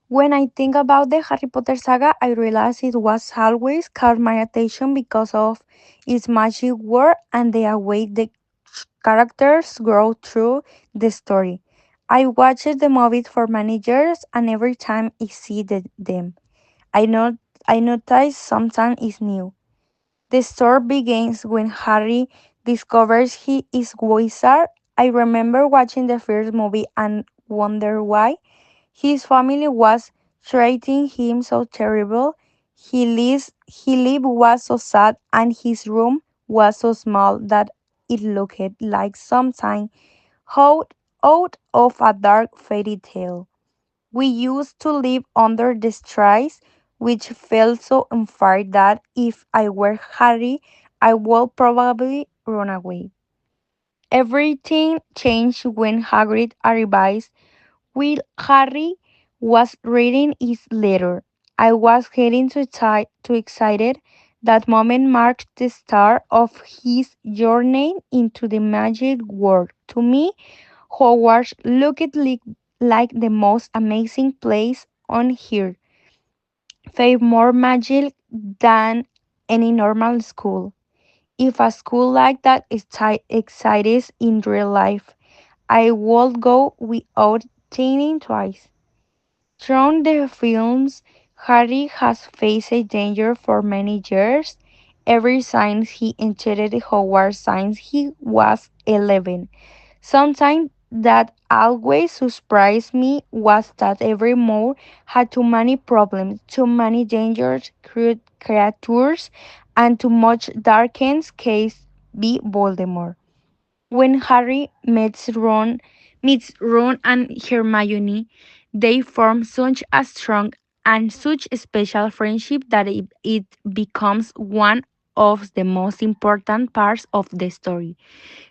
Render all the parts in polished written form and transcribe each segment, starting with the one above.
When I think about the Harry Potter saga, I realize it was always caught my attention because of its magic world and the way the characters grow through the story. I watched the movies for many years, and every time I see them, I know I notice something is new. The story begins when Harry discovers he is wizard. I remember watching the first movie and wonder why his family was treating him so terrible. He lived was so sad and his room was so small that it looked like something out, out of a dark fairy tale. We used to live under the stars, which felt so unfair that if I were Harry, I would probably run away. Everything changed when Hagrid arrived. While Harry was reading his letter, I was getting too excited. That moment marked the start of his journey into the magic world. To me, Hogwarts looked like the most amazing place on earth, far more magic than any normal school. If a school like that exists in real life, I would go without thinking twice. Throughout the films, Harry has faced danger for many years. Ever since he entered Hogwarts since he was 11. Something that always surprised me was that every move had too many problems, too many dangerous creatures, and too much darkness case be Voldemort. When Harry meets Ron and Hermione, they form such a strong and such a special friendship that it becomes one of the most important parts of the story.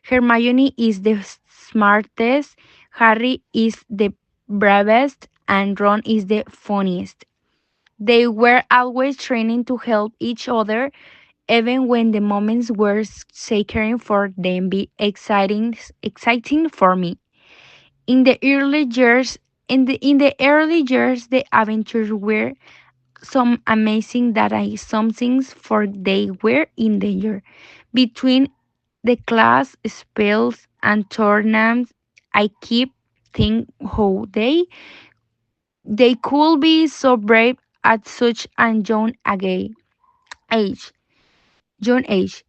Hermione is the smartest, Harry is the bravest, and Ron is the funniest. They were always training to help each other, even when the moments were sacred for them be exciting for me. In the early years in the early years the adventures were some amazing that I some things for they were in danger. Between the class spells and tournaments, I keep think how they could be so brave at such a age. Young age.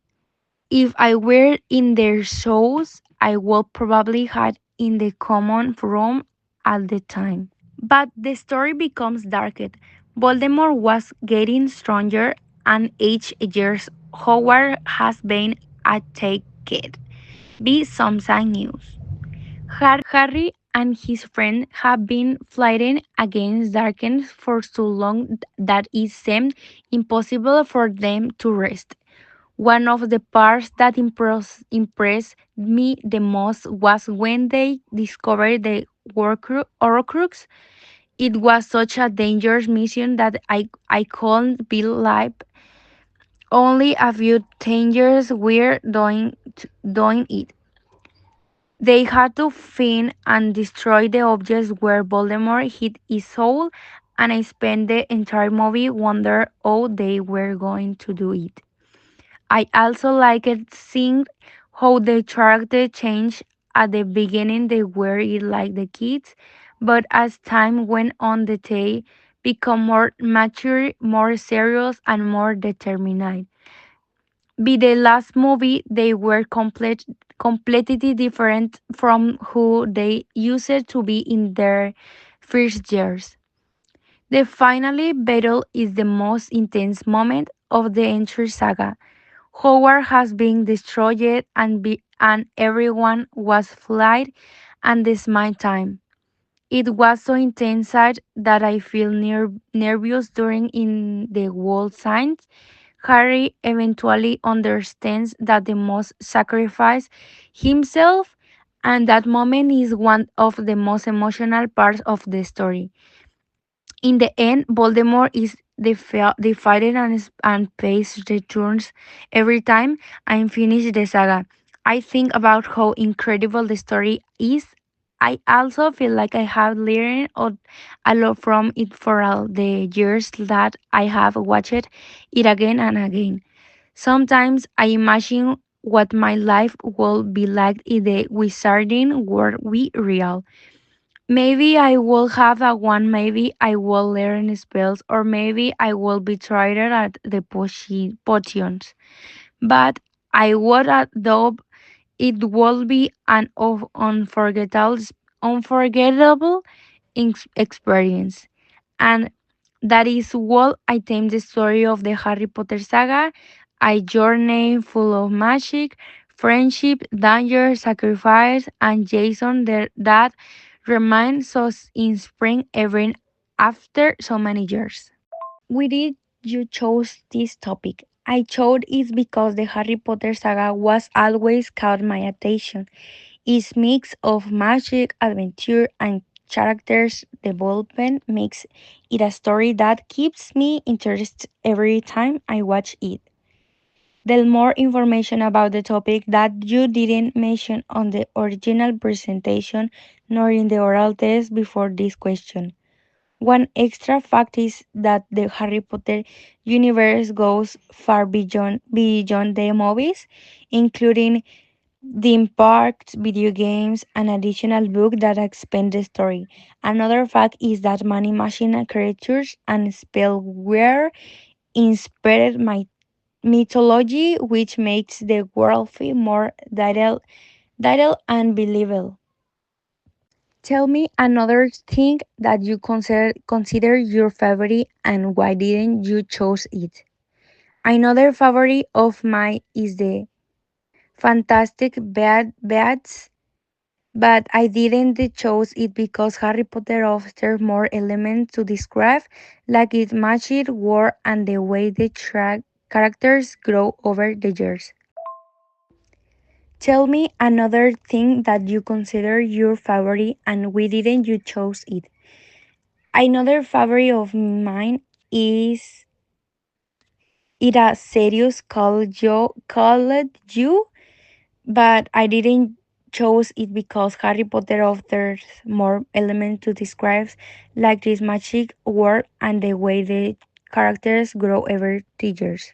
If I were in their shoes, I would probably hide in the common room at the time. But the story becomes darker. Voldemort was getting stronger, and each years Howard has been attacked. Be something news. Harry and his friend have been fighting against darkness for so long that it seemed impossible for them to rest. One of the parts that impressed me the most was when they discovered the Horcrux. It was such a dangerous mission that I couldn't believe only a few teenagers were doing it. They had to find and destroy the objects where Voldemort hid his soul, and I spent the entire movie wondering how they were going to do it. I also liked seeing how the character changed. At the beginning they were like the kids, but as time went on they become more mature, more serious and more determined. By the last movie they were completely different from who they used to be in their first years. The final battle is the most intense moment of the entire saga. Howard has been destroyed and everyone was fled and this my time. It was so intense that I feel nervous during in the world signs. Harry eventually understands that the must sacrifice himself, and that moment is one of the most emotional parts of the story. In the end, Voldemort is defeated and pays returns every time I finish the saga. I think about how incredible the story is. I also feel like I have learned a lot from it for all the years that I have watched it again and again. Sometimes I imagine what my life will be like in the wizarding world we real. Maybe I will have a one, maybe I will learn spells, or maybe I will be tried at the potions. But I would adopt it will be an unforgettable experience. And that is what I think the story of the Harry Potter saga, a journey full of magic, friendship, danger, sacrifice, and Jason that reminds us in spring even after so many years. We did you chose this topic? I chose it because the Harry Potter saga was always caught my attention. Its mix of magic, adventure, and characters development makes it a story that keeps me interested every time I watch it. There's more information about the topic that you didn't mention on the original presentation nor in the oral test before this question. One extra fact is that the Harry Potter universe goes far beyond the movies, including theme parks, video games, and additional books that expand the story. Another fact is that many machine creatures and spells were inspired my mythology, which makes the world feel more detailed and believable. Tell me another thing that you consider your favorite and why didn't you choose it? Another favorite of mine is the Fantastic Beasts, but I didn't choose it because Harry Potter offers more elements to describe, like its magic, war, and the way the characters grow over the years. Tell me another thing that you consider your favorite and why didn't you choose it? Another favorite of mine is it a series called you, but I didn't chose it because Harry Potter offers more elements to describe, like this magic world and the way the characters grow over the years.